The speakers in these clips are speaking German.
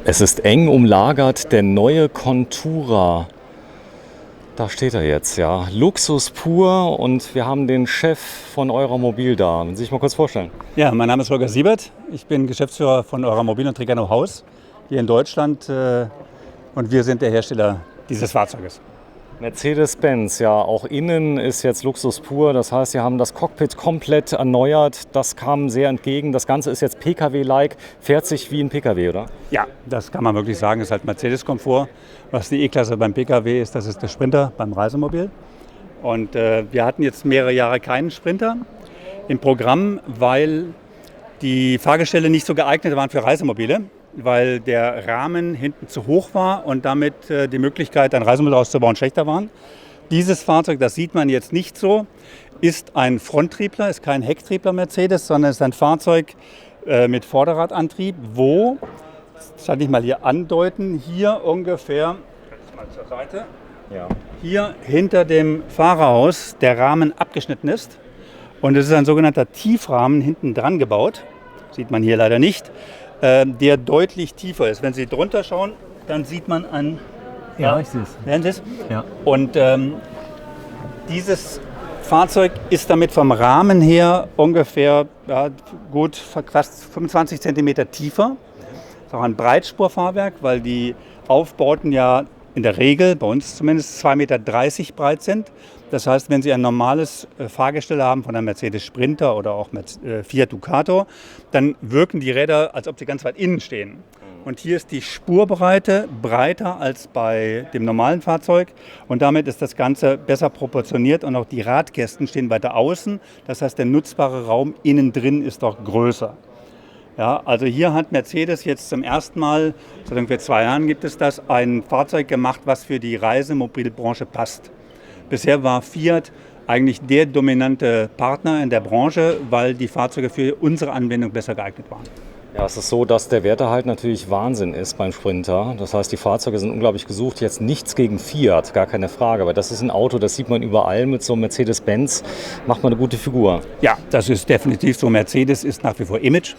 Es ist eng umlagert, der neue Contura. Da steht er jetzt, ja. Luxus pur, und wir haben den Chef von Euramobil da. Wenn Sie sich mal kurz vorstellen. Ja, mein Name ist Holger Siebert. Ich bin Geschäftsführer von Euramobil und Trigano Haus hier in Deutschland. Und wir sind der Hersteller dieses Fahrzeuges. Mercedes-Benz, ja, auch innen ist jetzt Luxus pur. Das heißt, Sie haben das Cockpit komplett erneuert. Das kam sehr entgegen. Das Ganze ist jetzt Pkw-like, fährt sich wie ein Pkw, oder? Ja, das kann man wirklich sagen. Das ist halt Mercedes-Komfort. Was die E-Klasse beim Pkw ist, das ist der Sprinter beim Reisemobil. Und wir hatten jetzt mehrere Jahre keinen Sprinter im Programm, weil die Fahrgestelle nicht so geeignet waren für Reisemobile, weil der Rahmen hinten zu hoch war und damit die Möglichkeit, ein Reisemobil auszubauen, schlechter waren. Dieses Fahrzeug, das sieht man jetzt nicht so, ist ein Fronttriebler, ist kein Hecktriebler Mercedes, sondern ist ein Fahrzeug mit Vorderradantrieb, wo, das kann ich mal hier andeuten, hier ungefähr, mal zur Seite, ja, hier hinter dem Fahrerhaus der Rahmen abgeschnitten ist. Und es ist ein sogenannter Tiefrahmen hinten dran gebaut, sieht man hier leider nicht, der deutlich tiefer ist. Wenn Sie drunter schauen, dann sieht man einen... Ja, ich sehe es. Sehen Sie es? Ja. Und dieses Fahrzeug ist damit vom Rahmen her ungefähr gut fast 25 cm tiefer. Das ist auch ein Breitspurfahrwerk, weil die Aufbauten ja in der Regel, bei uns zumindest, 2,30 Meter breit sind. Das heißt, wenn Sie ein normales Fahrgestell haben von einem Mercedes Sprinter oder auch Fiat Ducato, dann wirken die Räder, als ob sie ganz weit innen stehen. Und hier ist die Spurbreite breiter als bei dem normalen Fahrzeug und damit ist das Ganze besser proportioniert und auch die Radkästen stehen weiter außen. Das heißt, der nutzbare Raum innen drin ist auch größer. Ja, also hier hat Mercedes jetzt zum ersten Mal, seit ungefähr 2 Jahren gibt es das, ein Fahrzeug gemacht, was für die Reisemobilbranche passt. Bisher war Fiat eigentlich der dominante Partner in der Branche, weil die Fahrzeuge für unsere Anwendung besser geeignet waren. Ja, es ist so, dass der Werterhalt natürlich Wahnsinn ist beim Sprinter. Das heißt, die Fahrzeuge sind unglaublich gesucht. Jetzt nichts gegen Fiat, gar keine Frage. Aber das ist ein Auto, das sieht man überall. Mit so einem Mercedes-Benz macht man eine gute Figur. Ja, das ist definitiv so. Mercedes ist nach wie vor Image.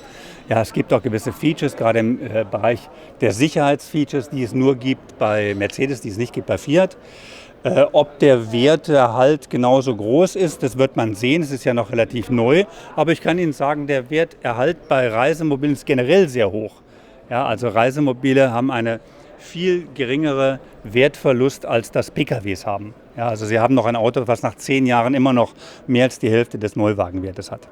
Ja, es gibt auch gewisse Features, gerade im Bereich der Sicherheitsfeatures, die es nur gibt bei Mercedes, die es nicht gibt bei Fiat. Ob der Werterhalt genauso groß ist, das wird man sehen. Es ist ja noch relativ neu. Aber ich kann Ihnen sagen, der Werterhalt bei Reisemobilen ist generell sehr hoch. Ja, also Reisemobile haben eine viel geringere Wertverlust, als das PKWs haben. Ja, also Sie haben noch ein Auto, was nach 10 Jahren immer noch mehr als die Hälfte des Neuwagenwertes hat.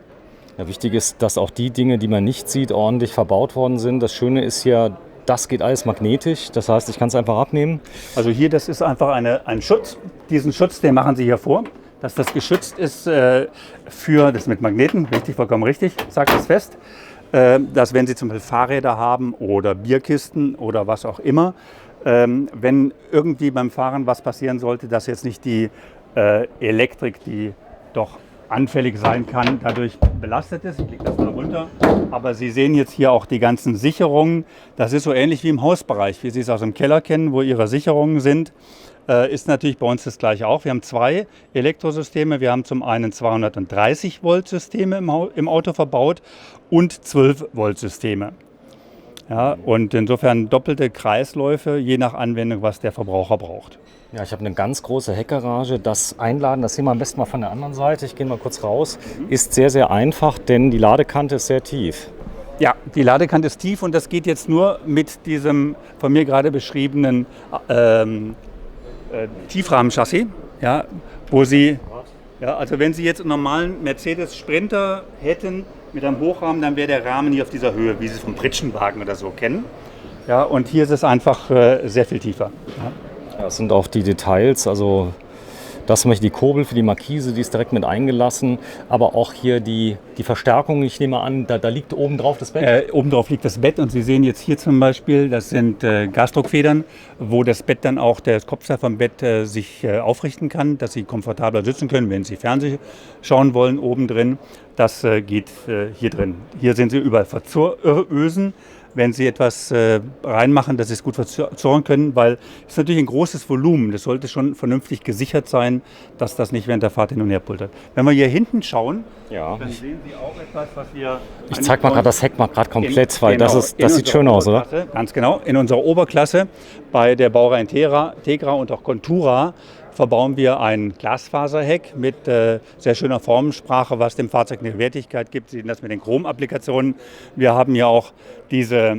Ja, wichtig ist, dass auch die Dinge, die man nicht sieht, ordentlich verbaut worden sind. Das Schöne ist ja, das geht alles magnetisch, das heißt, ich kann es einfach abnehmen. Also hier, das ist einfach ein Schutz. Diesen Schutz, den machen Sie hier vor, dass das geschützt ist das ist mit Magneten, richtig, vollkommen richtig, sagt das fest, dass wenn Sie zum Beispiel Fahrräder haben oder Bierkisten oder was auch immer, wenn irgendwie beim Fahren was passieren sollte, dass jetzt nicht die Elektrik, die doch anfällig sein kann, dadurch belastet ist. Ich lege das mal runter. Aber Sie sehen jetzt hier auch die ganzen Sicherungen. Das ist so ähnlich wie im Hausbereich, wie Sie es aus dem Keller kennen, wo Ihre Sicherungen sind. Ist natürlich bei uns das gleiche auch. Wir haben 2 Elektrosysteme. Wir haben zum einen 230 Volt Systeme im Auto verbaut und 12 Volt Systeme. Ja, und insofern doppelte Kreisläufe, je nach Anwendung, was der Verbraucher braucht. Ja, ich habe eine ganz große Heckgarage. Das Einladen, das sehen wir am besten mal von der anderen Seite. Ich gehe mal kurz raus. Ist sehr, sehr einfach, denn die Ladekante ist sehr tief. Ja, die Ladekante ist tief und das geht jetzt nur mit diesem von mir gerade beschriebenen Tiefrahmenchassis. Ja, wo Sie, ja, also wenn Sie jetzt einen normalen Mercedes Sprinter hätten mit einem Hochrahmen, dann wäre der Rahmen hier auf dieser Höhe, wie Sie es vom Pritschenwagen oder so kennen. Ja, und hier ist es einfach sehr viel tiefer. Ja. Ja, das sind auch die Details, also das zum Beispiel die Kurbel für die Markise, die ist direkt mit eingelassen, aber auch hier die Verstärkung, ich nehme an, da liegt oben drauf das Bett? Oben drauf liegt das Bett und Sie sehen jetzt hier zum Beispiel, das sind Gasdruckfedern, wo das Bett dann auch, das Kopfteil vom Bett sich aufrichten kann, dass Sie komfortabler sitzen können, wenn Sie Fernsehen schauen wollen, oben drin. Das geht hier drin. Hier sehen Sie überall Verzösen. wenn Sie etwas reinmachen, dass Sie es gut verzorren können, weil es ist natürlich ein großes Volumen. Das sollte schon vernünftig gesichert sein, dass das nicht während der Fahrt hin und her pultert. Wenn wir hier hinten schauen, Ja. dann sehen Sie auch etwas, was wir... Ich zeige mal gerade das Heck mal gerade komplett, weil Genau, das in sieht schön aus, oder? Oberklasse, ganz genau. In unserer Oberklasse bei der Baureihe Tegra und auch Contura verbauen wir ein Glasfaserheck mit sehr schöner Formensprache, was dem Fahrzeug eine Wertigkeit gibt. Sie sehen das mit den Chrom-Applikationen. Wir haben hier auch diese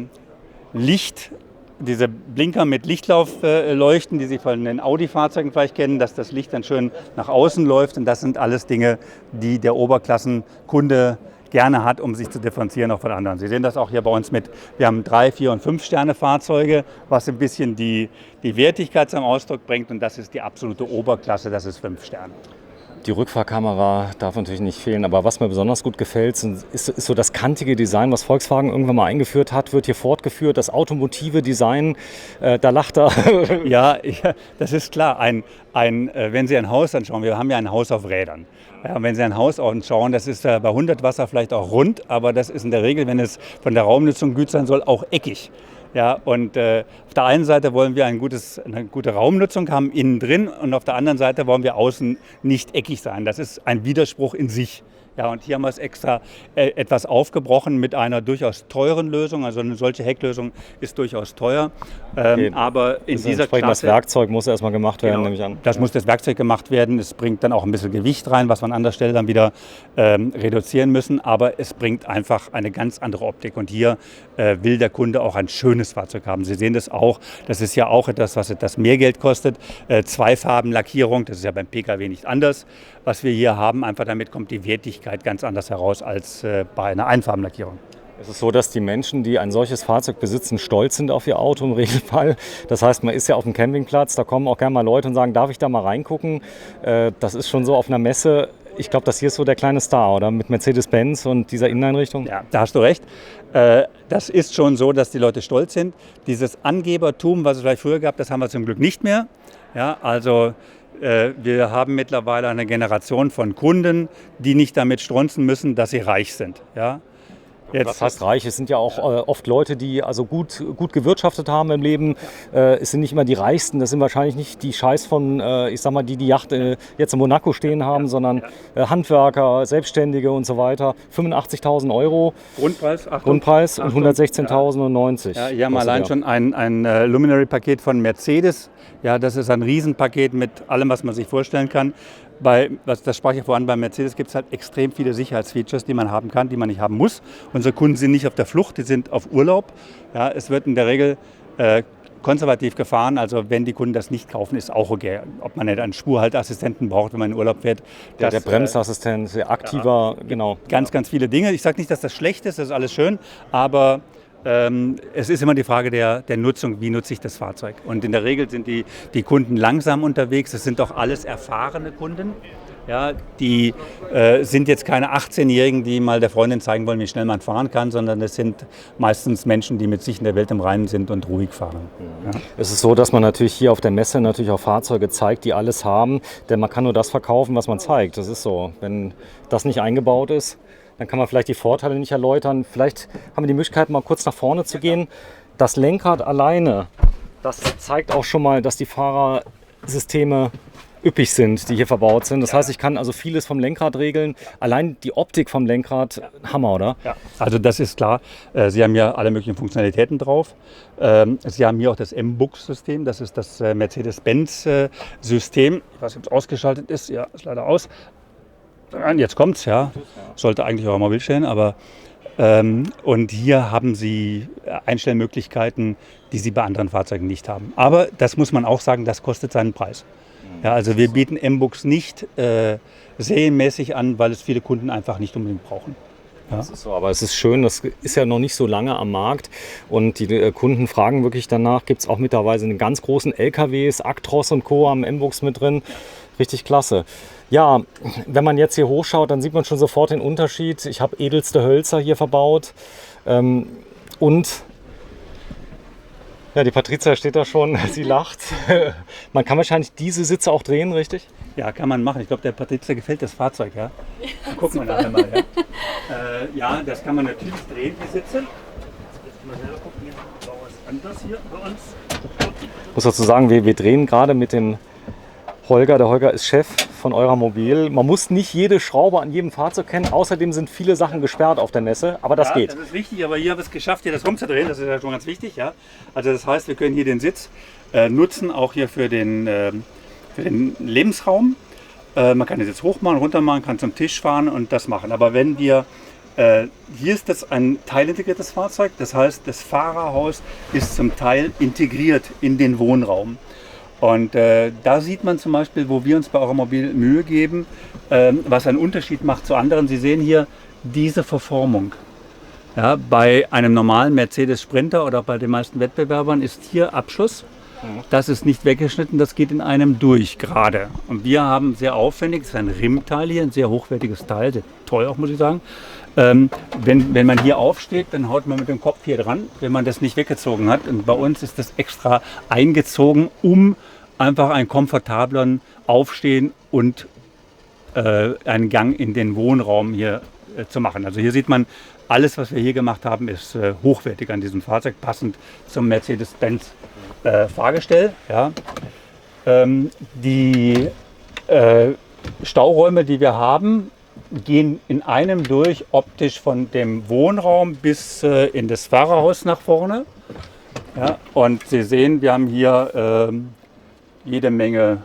Blinker mit Lichtlaufleuchten, die Sie von den Audi-Fahrzeugen vielleicht kennen, dass das Licht dann schön nach außen läuft. Und das sind alles Dinge, die der Oberklassenkunde gerne hat, um sich zu differenzieren auch von anderen. Sie sehen das auch hier bei uns wir haben 3, 4 und 5 Sterne Fahrzeuge, was ein bisschen die Wertigkeit zum Ausdruck bringt, und das ist die absolute Oberklasse, das ist 5 Sterne. Die Rückfahrkamera darf natürlich nicht fehlen, aber was mir besonders gut gefällt, ist so das kantige Design, was Volkswagen irgendwann mal eingeführt hat, wird hier fortgeführt. Das automotive Design, da lacht er. Ja, das ist klar. Wenn Sie ein Haus anschauen, wir haben ja ein Haus auf Rädern. Ja, wenn Sie ein Haus anschauen, das ist bei 100 Wasser vielleicht auch rund, aber das ist in der Regel, wenn es von der Raumnutzung gut sein soll, auch eckig. Ja, und auf der einen Seite wollen wir eine gute Raumnutzung haben innen drin, und auf der anderen Seite wollen wir außen nicht eckig sein. Das ist ein Widerspruch in sich. Ja, und hier haben wir es extra etwas aufgebrochen mit einer durchaus teuren Lösung. Also eine solche Hecklösung ist durchaus teuer. Okay. Aber in dieser Klasse... Das Werkzeug muss erstmal gemacht werden, Genau, nehme ich an. das muss das Werkzeug gemacht werden. Es bringt dann auch ein bisschen Gewicht rein, was wir an anderer Stelle dann wieder reduzieren müssen. Aber es bringt einfach eine ganz andere Optik. Und hier will der Kunde auch ein schönes Fahrzeug haben. Sie sehen das auch. Das ist ja auch etwas, was etwas mehr Geld kostet. Zweifarbenlackierung, das ist ja beim Pkw nicht anders. Was wir hier haben, einfach damit kommt die Wertigkeit ganz anders heraus als bei einer Einfarbenlackierung. Es ist so, dass die Menschen, die ein solches Fahrzeug besitzen, stolz sind auf ihr Auto im Regelfall. Das heißt, man ist ja auf dem Campingplatz, da kommen auch gerne mal Leute und sagen, darf ich da mal reingucken? Das ist schon so auf einer Messe. Ich glaube, das hier ist so der kleine Star, oder? Mit Mercedes-Benz und dieser Inneneinrichtung. Ja, da hast du recht. Das ist schon so, dass die Leute stolz sind. Dieses Angebertum, was es vielleicht früher gab, das haben wir zum Glück nicht mehr. Ja, also wir haben mittlerweile eine Generation von Kunden, die nicht damit strunzen müssen, dass sie reich sind. Ja? Was heißt reich? Es sind ja auch oft Leute, die also gut gewirtschaftet haben im Leben. Es sind nicht immer die Reichsten. Das sind wahrscheinlich nicht die Scheiß von, ich sag mal, die Yacht jetzt in Monaco stehen haben, sondern Handwerker, Selbstständige und so weiter. 85.000 Euro Grundpreis und 116.090. Ja, hier haben wir allein schon ein Luminary-Paket von Mercedes. Ja, das ist ein Riesenpaket mit allem, was man sich vorstellen kann. Das sprach ich ja vorhin, bei Mercedes gibt es halt extrem viele Sicherheitsfeatures, die man haben kann, die man nicht haben muss. Unsere Kunden sind nicht auf der Flucht, die sind auf Urlaub. Ja, es wird in der Regel konservativ gefahren, also wenn die Kunden das nicht kaufen, ist auch okay. Ob man nicht einen Spurhalteassistenten braucht, wenn man in Urlaub fährt. Der Bremsassistent, sehr aktiver, genau. Ganz viele Dinge. Ich sage nicht, dass das schlecht ist, das ist alles schön, aber es ist immer die Frage der Nutzung, wie nutze ich das Fahrzeug. Und in der Regel sind die Kunden langsam unterwegs, es sind doch alles erfahrene Kunden. Ja, die sind jetzt keine 18-Jährigen, die mal der Freundin zeigen wollen, wie schnell man fahren kann, sondern es sind meistens Menschen, die mit sich in der Welt im Reinen sind und ruhig fahren. Ja. Es ist so, dass man natürlich hier auf der Messe natürlich auch Fahrzeuge zeigt, die alles haben, denn man kann nur das verkaufen, was man zeigt. Das ist so. Wenn das nicht eingebaut ist, dann kann man vielleicht die Vorteile nicht erläutern. Vielleicht haben wir die Möglichkeit, mal kurz nach vorne zu gehen. Das Lenkrad alleine, das zeigt auch schon mal, dass die Fahrersysteme üppig sind, die hier verbaut sind. Das heißt, ich kann also vieles vom Lenkrad regeln. Allein die Optik vom Lenkrad, Hammer, oder? Ja, also das ist klar. Sie haben ja alle möglichen Funktionalitäten drauf. Sie haben hier auch das M-Bux-System. Das ist das Mercedes-Benz-System. Ich weiß nicht, ob es ausgeschaltet ist. Ja, ist leider aus. Jetzt kommt's, ja. Sollte eigentlich auch mal Bild stehen, aber und hier haben Sie Einstellmöglichkeiten, die Sie bei anderen Fahrzeugen nicht haben. Aber das muss man auch sagen, das kostet seinen Preis. Ja, also wir bieten M-Bux nicht serienmäßig an, weil es viele Kunden einfach nicht unbedingt brauchen. Ja. Das ist so, aber es ist schön, das ist ja noch nicht so lange am Markt und die Kunden fragen wirklich danach. Gibt es auch mittlerweile einen ganz großen LKWs, Actros und Co. am M-Bux mit drin. Richtig klasse. Ja, wenn man jetzt hier hochschaut, dann sieht man schon sofort den Unterschied. Ich habe edelste Hölzer hier verbaut und ja, die Patricia steht da schon, sie lacht. Man kann wahrscheinlich diese Sitze auch drehen, richtig? Ja, kann man machen. Ich glaube, der Patricia gefällt das Fahrzeug, ja. Gucken wir nachher mal, ja. Ja, das kann man natürlich drehen, die Sitze. Anders hier bei uns. Ich muss dazu sagen, wir drehen gerade mit dem Holger. Der Holger ist Chef von Euramobil. Man muss nicht jede Schraube an jedem Fahrzeug kennen. Außerdem sind viele Sachen gesperrt auf der Messe, aber das geht. Das ist richtig, aber hier haben wir es geschafft, hier das rumzudrehen. Das ist ja schon ganz wichtig. Ja? Also das heißt, wir können hier den Sitz nutzen, auch hier für den Lebensraum. Man kann den Sitz hoch machen, runter machen, kann zum Tisch fahren und das machen. Aber wenn wir hier ist das ein teilintegriertes Fahrzeug, das heißt, das Fahrerhaus ist zum Teil integriert in den Wohnraum. Und da sieht man zum Beispiel, wo wir uns bei Euramobil Mühe geben, was einen Unterschied macht zu anderen. Sie sehen hier diese Verformung. Ja, bei einem normalen Mercedes Sprinter oder bei den meisten Wettbewerbern ist hier Abschluss. Das ist nicht weggeschnitten, das geht in einem durch gerade. Und wir haben sehr aufwendig, das ist ein Rimteil hier, ein sehr hochwertiges Teil, sehr teuer auch, muss ich sagen. Wenn man hier aufsteht, dann haut man mit dem Kopf hier dran, wenn man das nicht weggezogen hat. Und bei uns ist das extra eingezogen, um einfach einen komfortableren Aufstehen und einen Gang in den Wohnraum hier zu machen. Also hier sieht man, alles, was wir hier gemacht haben, ist hochwertig an diesem Fahrzeug, passend zum Mercedes-Benz Fahrgestell. Ja. Die Stauräume, die wir haben, gehen in einem durch, optisch von dem Wohnraum bis in das Fahrerhaus nach vorne. Ja, und Sie sehen, wir haben hier jede Menge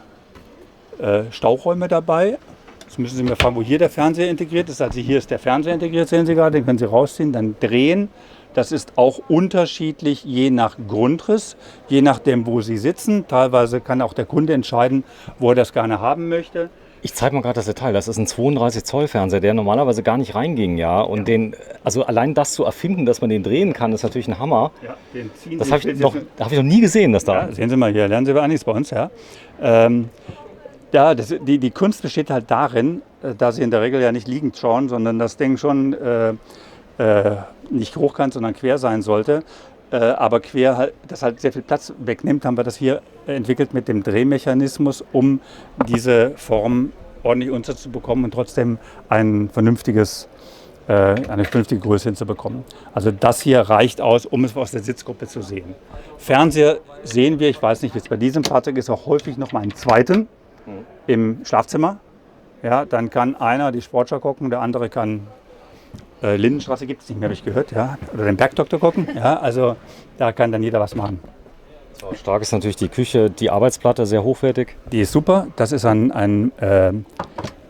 Stauräume dabei. Jetzt müssen Sie mir fragen, wo hier der Fernseher integriert ist. Also hier ist der Fernseher integriert, sehen Sie gerade, den können Sie rausziehen, dann drehen. Das ist auch unterschiedlich je nach Grundriss, je nachdem, wo Sie sitzen. Teilweise kann auch der Kunde entscheiden, wo er das gerne haben möchte. Ich zeige mal gerade das Detail. Das ist ein 32 Zoll Fernseher, der normalerweise gar nicht reinging, ja. Und also allein das zu erfinden, dass man den drehen kann, ist natürlich ein Hammer. Ja, den ziehen das habe ich noch nie gesehen, dass da. Ja, sehen Sie mal hier, lernen Sie bei einiges bei uns, ja. Die Kunst besteht halt darin, da Sie in der Regel ja nicht liegend schauen, sondern das Ding schon nicht hochkant, sondern quer sein sollte. Aber quer, halt, das halt sehr viel Platz wegnimmt, haben wir das hier entwickelt mit dem Drehmechanismus, um diese Form ordentlich unterzubekommen und trotzdem eine vernünftige Größe hinzubekommen. Also das hier reicht aus, um es aus der Sitzgruppe zu sehen. Fernseher sehen wir, ich weiß nicht, wie es bei diesem Fahrzeug ist, auch häufig noch mal einen zweiten im Schlafzimmer. Ja, dann kann einer die Sportschau gucken, der andere kann Lindenstraße gibt es nicht mehr, habe ich gehört, ja, oder den Bergdoktor gucken. Ja, also da kann dann jeder was machen. So, stark ist natürlich die Küche, die Arbeitsplatte, sehr hochwertig. Die ist super. Das ist ein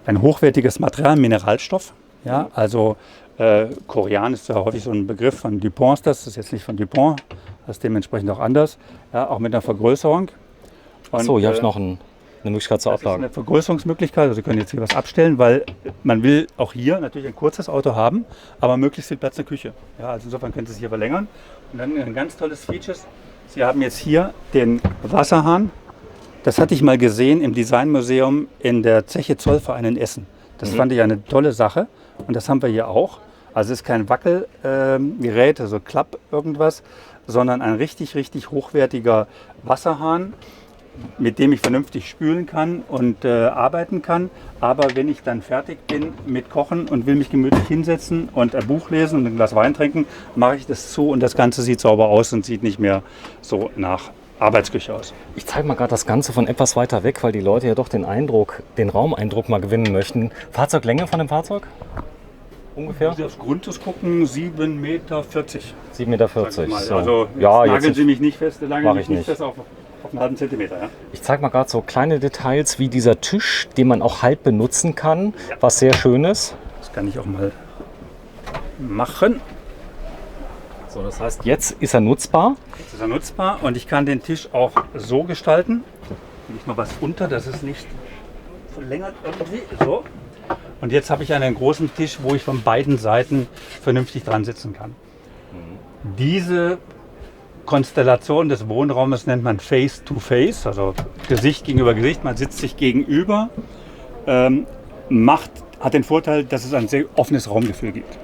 hochwertiges Material, Mineralstoff. Ja, also Korean ist ja häufig so ein Begriff von Dupont. Das ist jetzt nicht von Dupont, das ist dementsprechend auch anders. Ja, auch mit einer Vergrößerung. Achso, hier habe ich noch eine Möglichkeit zur Ablage. Das ist eine Vergrößerungsmöglichkeit, also Sie können jetzt hier was abstellen, weil man will auch hier natürlich ein kurzes Auto haben, aber möglichst viel Platz in der Küche. Ja, also insofern können Sie es hier verlängern. Und dann ein ganz tolles Feature, Sie haben jetzt hier den Wasserhahn. Das hatte ich mal gesehen im Designmuseum in der Zeche Zollverein in Essen. Das fand ich eine tolle Sache und das haben wir hier auch. Also es ist kein Wackelgerät, also Klapp irgendwas, sondern ein richtig, richtig hochwertiger Wasserhahn, mit dem ich vernünftig spülen kann und arbeiten kann. Aber wenn ich dann fertig bin mit Kochen und will mich gemütlich hinsetzen und ein Buch lesen und ein Glas Wein trinken, mache ich das zu und das Ganze sieht sauber aus und sieht nicht mehr so nach Arbeitsküche aus. Ich zeige mal gerade das Ganze von etwas weiter weg, weil die Leute ja doch den Raumeindruck mal gewinnen möchten. Fahrzeuglänge von dem Fahrzeug? Ungefähr? Wenn Sie aufs Grundriss gucken, 7,40 Meter. 7,40 Meter. So. Also ja, nageln Sie mich nicht fest, mache ich nicht fest auf einen halben Zentimeter. Ja? Ich zeige mal gerade so kleine Details wie dieser Tisch, den man auch halb benutzen kann, was sehr schön ist. Das kann ich auch mal machen. So, das heißt, jetzt ist er nutzbar. Jetzt ist er nutzbar und ich kann den Tisch auch so gestalten. Nicht mal was unter, das ist nicht verlängert irgendwie. So. Und jetzt habe ich einen großen Tisch, wo ich von beiden Seiten vernünftig dran sitzen kann. Diese Konstellation des Wohnraumes nennt man Face-to-Face, also Gesicht gegenüber Gesicht. Man sitzt sich gegenüber, hat den Vorteil, dass es ein sehr offenes Raumgefühl gibt.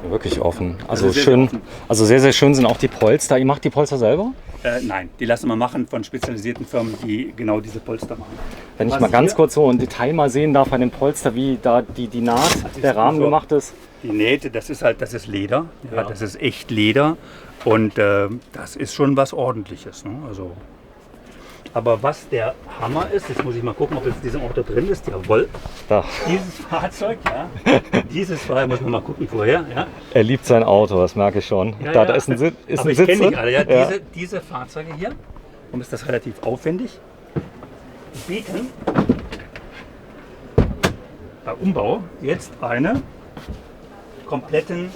Wirklich offen. Also sehr, schön. sehr offen. Also sehr, sehr schön sind auch die Polster. Ihr macht die Polster selber? Nein, die lassen wir machen von spezialisierten Firmen, die genau diese Polster machen. Wenn ich mal ganz kurz so ein Detail mal sehen darf an dem Polster, wie da die Naht, der Rahmen gemacht ist. Die Nähte, das ist Leder. Ja, das ist echt Leder. Und das ist schon was Ordentliches. Ne? Also, aber was der Hammer ist, jetzt muss ich mal gucken, ob jetzt in diesem Auto drin ist. Jawohl. Da. Dieses Fahrzeug, dieses Fahrzeug, muss man mal gucken vorher. Ja. Er liebt sein Auto, das merke ich schon. Ja, Da ja. ist ein Sitz. Ist aber ein ich Sitz kenne drin. nicht alle. Ja. Ja. Diese Fahrzeuge hier, warum ist das relativ aufwendig, bieten bei Umbau jetzt einen kompletten,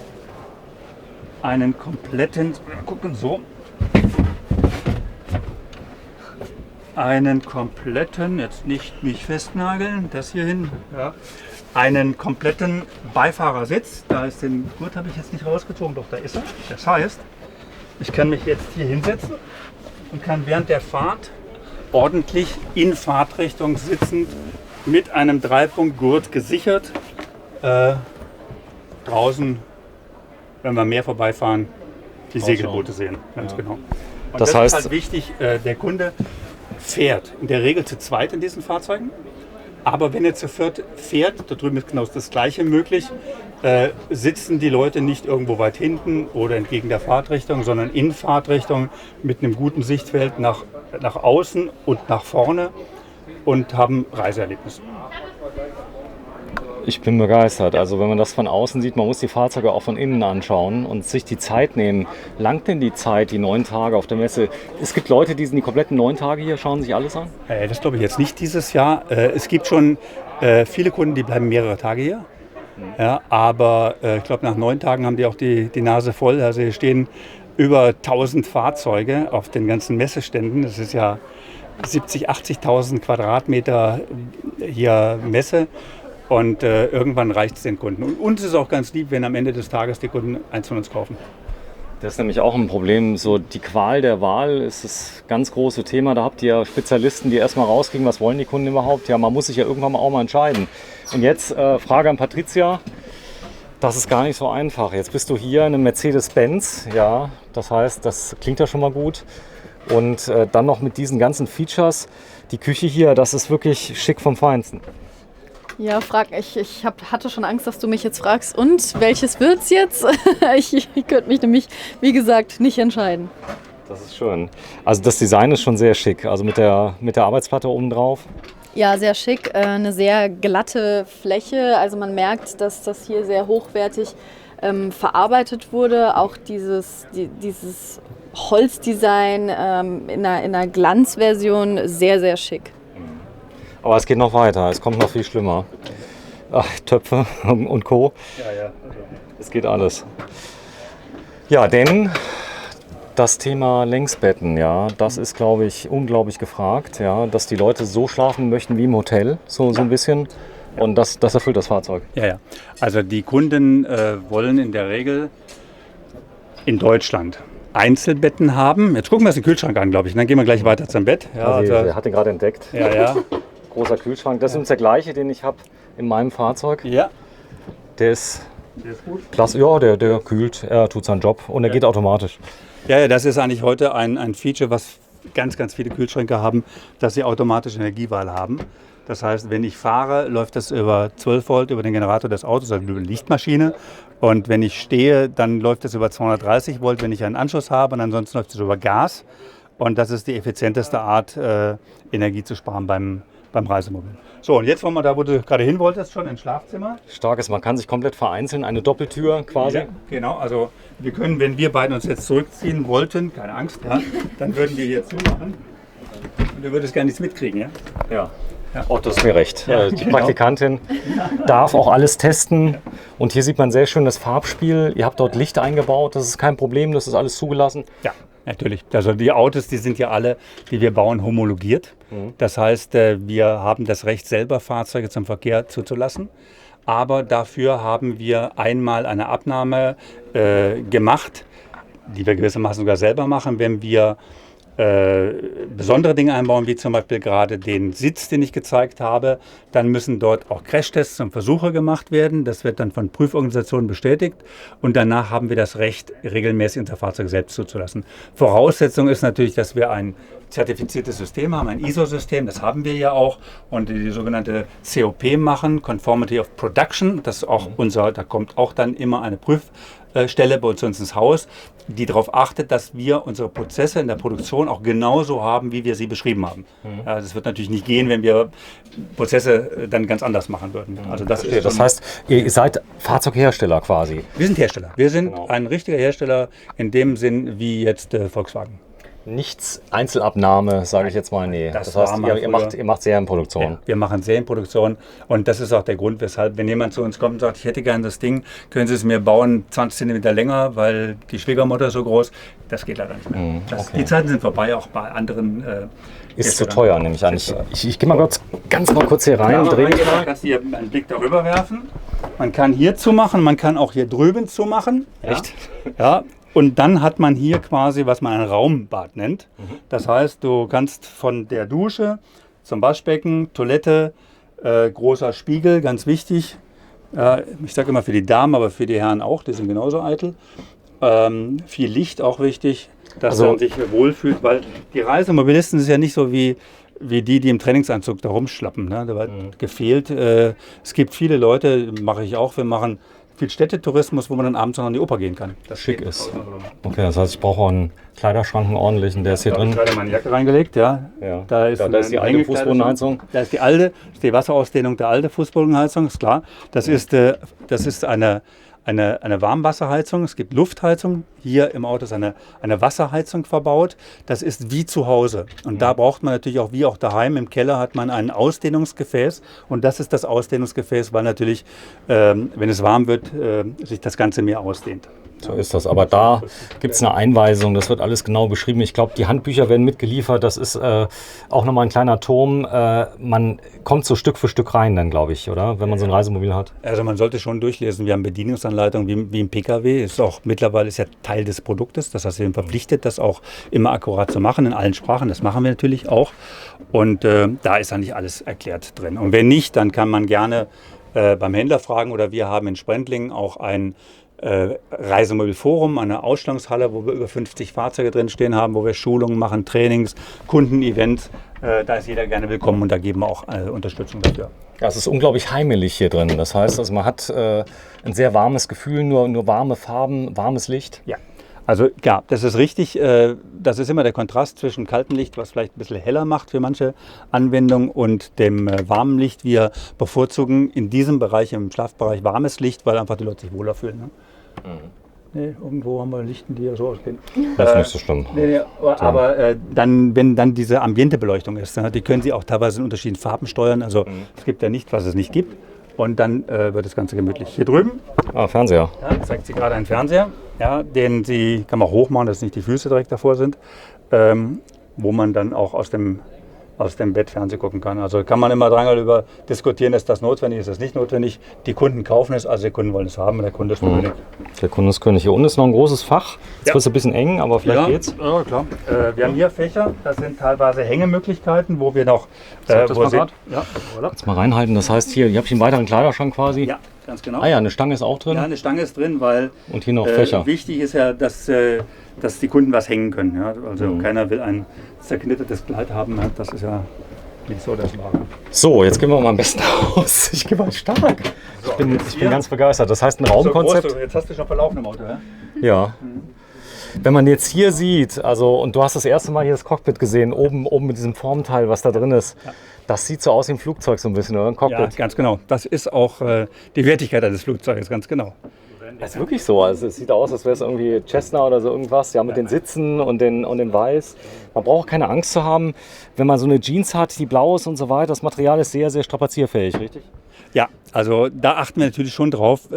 gucken so, einen kompletten, jetzt nicht mich festnageln, das hier hin, ja, einen kompletten Beifahrersitz. Da ist den Gurt, habe ich jetzt nicht rausgezogen, doch da ist er. Das heißt, ich kann mich jetzt hier hinsetzen und kann während der Fahrt ordentlich in Fahrtrichtung sitzend mit einem Dreipunktgurt gesichert draußen, wenn wir mehr vorbeifahren, die Segelboote sehen. Ganz genau. Und Das heißt- ist halt wichtig, der Kunde fährt in der Regel zu zweit in diesen Fahrzeugen. Aber wenn er zu viert fährt, da drüben ist genau das Gleiche möglich, sitzen die Leute nicht irgendwo weit hinten oder entgegen der Fahrtrichtung, sondern in Fahrtrichtung mit einem guten Sichtfeld nach außen und nach vorne und haben Reiseerlebnisse. Ich bin begeistert. Also wenn man das von außen sieht, man muss die Fahrzeuge auch von innen anschauen und sich die Zeit nehmen. Langt denn die Zeit, die 9 Tage auf der Messe? Es gibt Leute, die sind die kompletten 9 Tage hier, schauen sich alles an? Das glaube ich jetzt nicht dieses Jahr. Es gibt schon viele Kunden, die bleiben mehrere Tage hier. Ja, aber ich glaube, nach 9 Tagen haben die auch die Nase voll. Also hier stehen über 1000 Fahrzeuge auf den ganzen Messeständen. Das ist ja 70.000, 80.000 Quadratmeter hier Messe. Und irgendwann reicht es den Kunden. Und uns ist auch ganz lieb, wenn am Ende des Tages die Kunden eins von uns kaufen. Das ist nämlich auch ein Problem. So die Qual der Wahl ist das ganz große Thema. Da habt ihr Spezialisten, die erstmal rauskriegen, was wollen die Kunden überhaupt. Ja, man muss sich ja irgendwann auch mal entscheiden. Und jetzt Frage an Patricia. Das ist gar nicht so einfach. Jetzt bist du hier in einem Mercedes-Benz. Ja, das heißt, das klingt ja schon mal gut. Und dann noch mit diesen ganzen Features. Die Küche hier, das ist wirklich schick vom Feinsten. Ja, hatte schon Angst, dass du mich jetzt fragst. Und welches wird's jetzt? Ich könnte mich nämlich, wie gesagt, nicht entscheiden. Das ist schön. Also das Design ist schon sehr schick. Also mit der Arbeitsplatte oben drauf. Ja, sehr schick. Eine sehr glatte Fläche. Also man merkt, dass das hier sehr hochwertig verarbeitet wurde. Auch dieses Holzdesign in einer Glanzversion sehr, sehr schick. Aber es geht noch weiter, es kommt noch viel schlimmer. Ach, Töpfe und Co. Ja. Es geht alles. Ja, denn das Thema Längsbetten, ja, das ist, glaube ich, unglaublich gefragt, ja, dass die Leute so schlafen möchten wie im Hotel, so ein bisschen. Und das erfüllt das Fahrzeug. Ja. Also die Kunden wollen in der Regel in Deutschland Einzelbetten haben. Jetzt gucken wir uns den Kühlschrank an, glaube ich. Und dann gehen wir gleich weiter zum Bett. Ja, Er hat den gerade entdeckt. Ja. Großer Kühlschrank. Das ist übrigens der gleiche, den ich habe in meinem Fahrzeug. Ja. Der ist gut. klasse. Ja, der kühlt. Er tut seinen Job und er geht automatisch. Ja, das ist eigentlich heute ein Feature, was ganz, ganz viele Kühlschränke haben, dass sie automatische Energiewahl haben. Das heißt, wenn ich fahre, läuft das über 12 Volt über den Generator des Autos, also über die Lichtmaschine. Und wenn ich stehe, dann läuft das über 230 Volt, wenn ich einen Anschluss habe. Und ansonsten läuft es über Gas. Und das ist die effizienteste Art, Energie zu sparen beim Reisemobil. So, und jetzt wollen wir da, wo du gerade hin wolltest, schon ins Schlafzimmer. Starkes, man kann sich komplett vereinzeln, eine Doppeltür quasi. Ja, genau, also wir können, wenn wir beiden uns jetzt zurückziehen wollten, keine Angst, ja, dann würden wir hier zumachen. Und du würdest gar nichts mitkriegen, ja? Ja. Oh, das ist mir recht. Ja, Die genau. Praktikantin darf auch alles testen. Und hier sieht man sehr schön das Farbspiel. Ihr habt dort Licht eingebaut, das ist kein Problem, das ist alles zugelassen. Ja, natürlich. Also die Autos, die sind ja alle, die wir bauen, homologiert. Das heißt, wir haben das Recht, selber Fahrzeuge zum Verkehr zuzulassen. Aber dafür haben wir einmal eine Abnahme gemacht, die wir gewissermaßen sogar selber machen, wenn wir besondere Dinge einbauen, wie zum Beispiel gerade den Sitz, den ich gezeigt habe, dann müssen dort auch Crashtests und Versuche gemacht werden. Das wird dann von Prüforganisationen bestätigt und danach haben wir das Recht, regelmäßig unser Fahrzeug selbst zuzulassen. Voraussetzung ist natürlich, dass wir ein zertifiziertes System haben, ein ISO-System, das haben wir ja auch, und die sogenannte COP machen, Conformity of Production, das ist auch da kommt auch dann immer eine Prüfstelle bei uns ins Haus, die darauf achtet, dass wir unsere Prozesse in der Produktion auch genauso haben, wie wir sie beschrieben haben. Ja, das wird natürlich nicht gehen, wenn wir Prozesse dann ganz anders machen würden. Also das heißt, ihr seid Fahrzeughersteller quasi. Wir sind Hersteller. Wir sind ein richtiger Hersteller in dem Sinn wie jetzt Volkswagen. Nichts Einzelabnahme, sage ich jetzt mal, nee. Das heißt, ihr macht Serienproduktion. Ja, wir machen Serienproduktion und das ist auch der Grund, weshalb, wenn jemand zu uns kommt und sagt, ich hätte gern das Ding, können Sie es mir bauen 20 cm länger, weil die Schwiegermutter ist so groß, das geht leider nicht mehr. Die Zeiten sind vorbei, auch bei anderen. Ist zu teuer, nehme ich an. Ich gehe mal ganz kurz hier rein. Da kannst du hier einen Blick darüber werfen. Man kann hier zumachen, man kann auch hier drüben zumachen. Echt? Ja. Und dann hat man hier quasi, was man ein Raumbad nennt. Das heißt, du kannst von der Dusche zum Waschbecken, Toilette, großer Spiegel, ganz wichtig. Ich sage immer für die Damen, aber für die Herren auch, die sind genauso eitel. Viel Licht auch wichtig, dass man sich wohlfühlt, weil die Reisemobilisten sind ja nicht so wie die im Trainingsanzug da rumschlappen. Ne? Da wird gefehlt. Es gibt viele Leute, mache ich auch, wir machen viel Städtetourismus, wo man dann abends noch in die Oper gehen kann. Das schick ist. Okay, das heißt, ich brauche auch einen Kleiderschrank, einen ordentlichen, der ist hier drin. Ich habe gerade meine Jacke reingelegt, ja. Da ist die alte Fußbodenheizung. Da ist die Wasserausdehnung der alten Fußbodenheizung, ist klar. Das ist eine Warmwasserheizung, es gibt Luftheizung. Hier im Auto ist eine Wasserheizung verbaut. Das ist wie zu Hause. Und da braucht man natürlich auch, wie auch daheim, im Keller hat man ein Ausdehnungsgefäß. Und das ist das Ausdehnungsgefäß, weil natürlich, wenn es warm wird, sich das Ganze mehr ausdehnt. So ist das. Aber da gibt es eine Einweisung, das wird alles genau beschrieben. Ich glaube, die Handbücher werden mitgeliefert. Das ist auch nochmal ein kleiner Turm. Man kommt so Stück für Stück rein dann, glaube ich, oder? Wenn man so ein Reisemobil hat. Also man sollte schon durchlesen. Wir haben Bedienungsanleitungen wie im Pkw. Mittlerweile ist ja Teil des Produktes. Das heißt, wir sind verpflichtet, das auch immer akkurat zu machen in allen Sprachen. Das machen wir natürlich auch. Und da ist eigentlich alles erklärt drin. Und wenn nicht, dann kann man gerne beim Händler fragen. Oder wir haben in Sprendlingen auch ein Reisemobilforum, eine Ausstellungshalle, wo wir über 50 Fahrzeuge drin stehen haben, wo wir Schulungen machen, Trainings, Kundenevents. Da ist jeder gerne willkommen und da geben wir auch Unterstützung dafür. Ja, es ist unglaublich heimelig hier drin. Das heißt, also man hat ein sehr warmes Gefühl, nur warme Farben, warmes Licht. Ja, also ja, das ist richtig. Das ist immer der Kontrast zwischen kaltem Licht, was vielleicht ein bisschen heller macht für manche Anwendungen, und dem warmen Licht. Wir bevorzugen in diesem Bereich, im Schlafbereich, warmes Licht, weil einfach die Leute sich wohler fühlen. Ne? Nee, irgendwo haben wir Lichten, die ja so ausgehen. Das ist nicht so schlimm. Aber wenn dann diese Ambientebeleuchtung ist, die können Sie auch teilweise in unterschiedlichen Farben steuern. Also es gibt ja nichts, was es nicht gibt. Und dann wird das Ganze gemütlich. Hier drüben. Fernseher. Ja, zeigt sie gerade einen Fernseher, ja, den Sie, kann man hochmachen, dass nicht die Füße direkt davor sind, wo man dann auch aus dem Bett Fernsehen gucken kann. Also kann man immer dran über diskutieren, ist das notwendig, ist das nicht notwendig. Die Kunden kaufen es, also die Kunden wollen es haben und der Kunde ist König. Der Kunde ist König. Hier unten ist noch ein großes Fach. Jetzt wird es ein bisschen eng, aber vielleicht geht's. Ja, klar. Wir haben hier Fächer, das sind teilweise Hängemöglichkeiten, wo wir noch... Jetzt mal reinhalten, das heißt hier habe ich einen weiteren Kleiderschrank quasi. Ja, ganz genau. Ah ja, eine Stange ist auch drin. Ja, eine Stange ist drin, weil... Und hier noch Fächer. Wichtig ist ja, dass die Kunden was hängen können. Ja? Also keiner will ein zerknittertes Kleid haben. Ja? Das ist ja nicht so das Wahre. So, jetzt gehen wir mal am besten aus. Ich gehe mal stark. Ich bin ganz begeistert. Das heißt ein Raumkonzept. So, jetzt hast du schon verlaufen im Auto, ja? Ja. Wenn man jetzt hier sieht, also, und du hast das erste Mal hier das Cockpit gesehen, oben mit diesem Formteil, was da drin ist. Ja. Das sieht so aus wie ein Flugzeug so ein bisschen, oder? Ein Cockpit. Ja, ganz genau. Das ist auch die Wertigkeit eines Flugzeuges, ganz genau. Das ist wirklich so. Also es sieht aus, als wäre es irgendwie Cessna oder so irgendwas. Ja, mit den Sitzen und den Weiß. Man braucht keine Angst zu haben, wenn man so eine Jeans hat, die blau ist und so weiter. Das Material ist sehr, sehr strapazierfähig, richtig? Ja, also da achten wir natürlich schon drauf.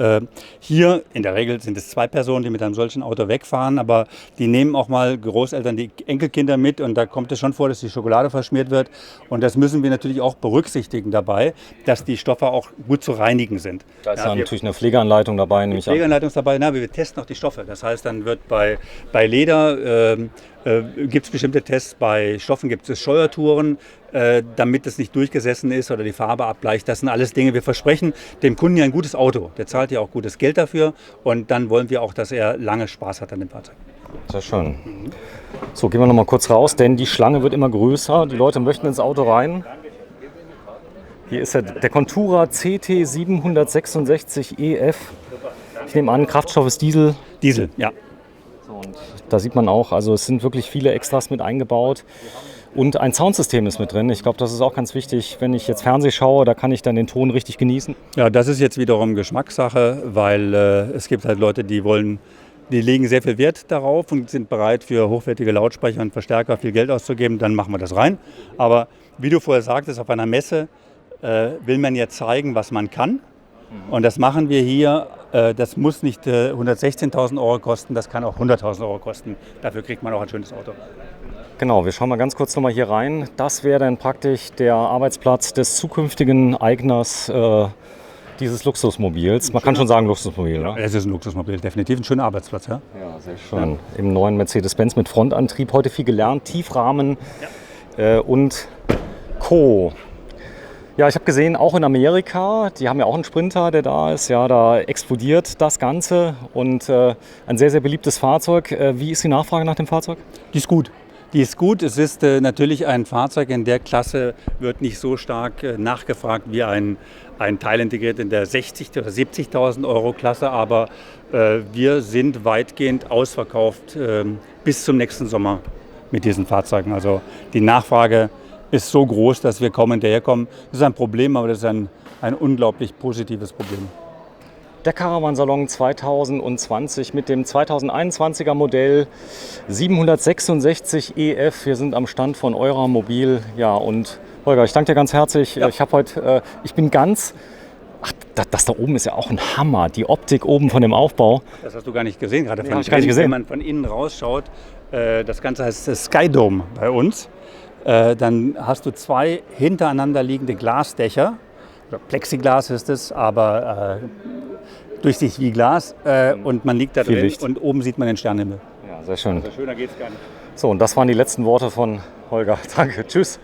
Hier in der Regel sind es 2 Personen, die mit einem solchen Auto wegfahren, aber die nehmen auch mal Großeltern, die Enkelkinder mit, und da kommt es schon vor, dass die Schokolade verschmiert wird. Und das müssen wir natürlich auch berücksichtigen dabei, dass die Stoffe auch gut zu reinigen sind. Da ist natürlich eine Pflegeanleitung dabei, nehme ich an. Pflegeanleitung ist dabei, wir testen auch die Stoffe. Das heißt, dann wird bei Leder gibt es bestimmte Tests, bei Stoffen gibt es Scheuertouren, damit es nicht durchgesessen ist oder die Farbe ableicht. Das sind alles Dinge. Wir versprechen dem Kunden ja ein gutes Auto. Der zahlt ja auch gutes Geld dafür, und dann wollen wir auch, dass er lange Spaß hat an dem Fahrzeug. Sehr schön. So, gehen wir noch mal kurz raus, denn die Schlange wird immer größer. Die Leute möchten ins Auto rein. Hier ist der Contura CT 766 EF. Ich nehme an, Kraftstoff ist Diesel. Diesel, ja. So, und da sieht man auch, also es sind wirklich viele Extras mit eingebaut. Und ein Soundsystem ist mit drin. Ich glaube, das ist auch ganz wichtig. Wenn ich jetzt Fernsehen schaue, da kann ich dann den Ton richtig genießen. Ja, das ist jetzt wiederum Geschmackssache, weil es gibt halt Leute, die legen sehr viel Wert darauf und sind bereit, für hochwertige Lautsprecher und Verstärker viel Geld auszugeben. Dann machen wir das rein. Aber wie du vorher sagtest, auf einer Messe will man ja zeigen, was man kann. Und das machen wir hier. Das muss nicht 116.000 Euro kosten, das kann auch 100.000 Euro kosten. Dafür kriegt man auch ein schönes Auto. Genau, wir schauen mal ganz kurz nochmal hier rein. Das wäre dann praktisch der Arbeitsplatz des zukünftigen Eigners dieses Luxusmobils. Man kann schon sagen Luxusmobil, ne? Es ist ein Luxusmobil, definitiv ein schöner Arbeitsplatz. Ja, ja, sehr schön. Ja. Im neuen Mercedes-Benz mit Frontantrieb. Heute viel gelernt, Tiefrahmen und Co. Ja, ich habe gesehen, auch in Amerika, die haben ja auch einen Sprinter, der da ist. Ja, da explodiert das Ganze und ein sehr, sehr beliebtes Fahrzeug. Wie ist die Nachfrage nach dem Fahrzeug? Die ist gut. Die ist gut. Es ist natürlich ein Fahrzeug in der Klasse, wird nicht so stark nachgefragt wie ein Teilintegriert in der 60.000 oder 70.000 Euro Klasse, aber wir sind weitgehend ausverkauft bis zum nächsten Sommer mit diesen Fahrzeugen. Also die Nachfrage ist so groß, dass wir kaum hinterherkommen. Das ist ein Problem, aber das ist ein unglaublich positives Problem. Der Caravansalon 2020 mit dem 2021er Modell 766 EF. Wir sind am Stand von Euramobil. Ja, und Holger, ich danke dir ganz herzlich. Ja. Ich bin ganz... Ach, das da oben ist ja auch ein Hammer. Die Optik oben von dem Aufbau. Das hast du gar nicht gesehen gerade. Habe ich gar nicht gesehen. Wenn man von innen rausschaut, das Ganze heißt Skydome bei uns. Dann hast du zwei hintereinander liegende Glasdächer. Plexiglas ist es, aber durchsichtig wie Glas. Und man liegt da drin Licht. Und oben sieht man den Sternenhimmel. Ja, sehr schön. Also schöner geht's gar nicht. So, und das waren die letzten Worte von Holger. Danke, tschüss.